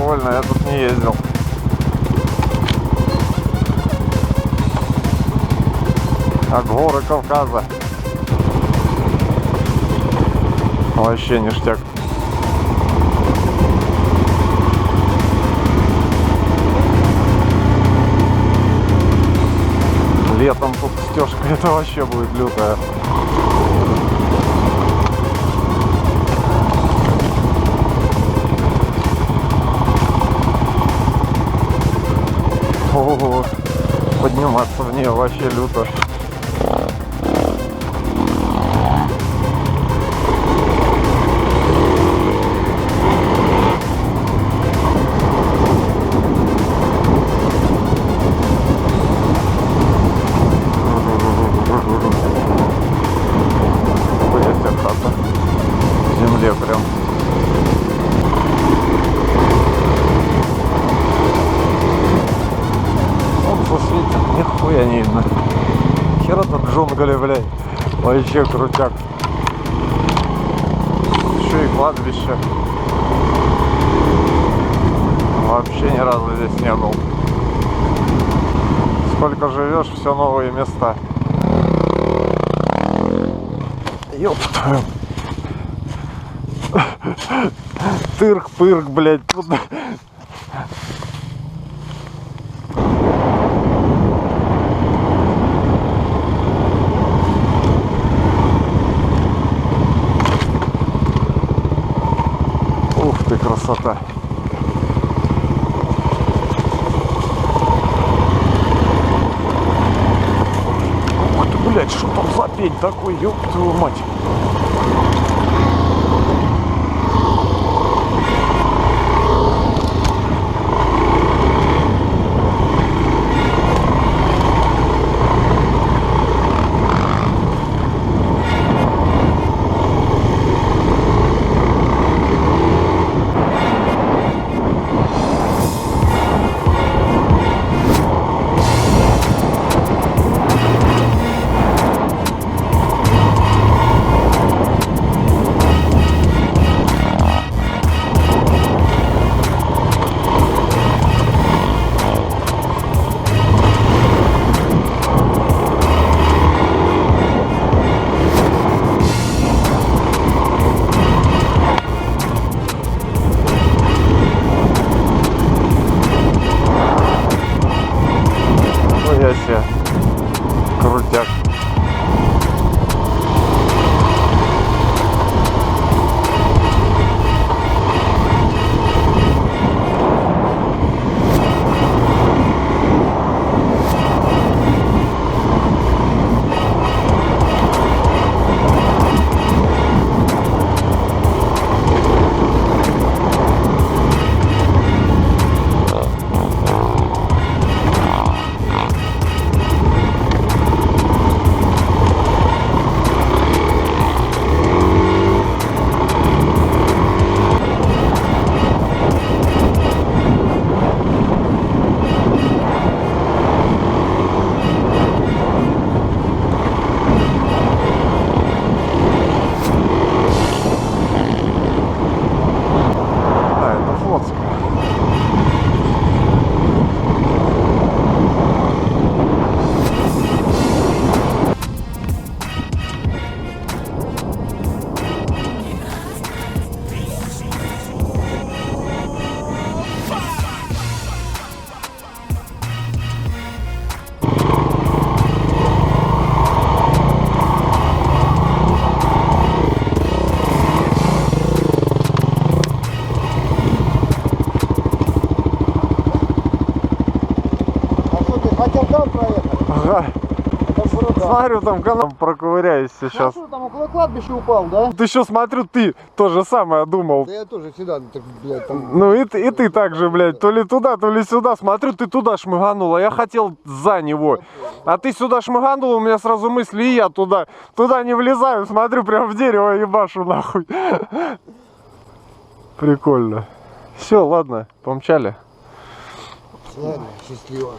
прикольно, я тут не ездил. А горы Кавказа. Вообще ништяк. Летом тут стежка, это вообще будет лютая. Ого, подниматься в нее вообще люто. Земле прям. Солнце светит, нихуя не видно. Хера тут джунгли, блядь. Вообще крутяк. Еще и кладбище. Вообще ни разу здесь не был. Сколько живешь, все новые места. Ёб твою. Тырк-пырк, блядь. Ух ты, красота. Ух ты, блядь, что там за пень такой, ёб твою мать. Крутяк. Хотел там проехать? Ага. Смотрю, там канал проковыряюсь сейчас. Хорошо, там около кладбища упал, да? Ты еще, смотрю, ты то же самое думал. Да я тоже всегда, так, блядь, там... Ну и ты так же, блядь, то ли туда, то ли сюда. Смотрю, ты туда шмыганул, а я хотел за него. А ты сюда шмыганул, у меня сразу мысли, и я туда не влезаю. Смотрю, прям в дерево ебашу, нахуй. Прикольно. Все, ладно, помчали. Ладно, счастливо.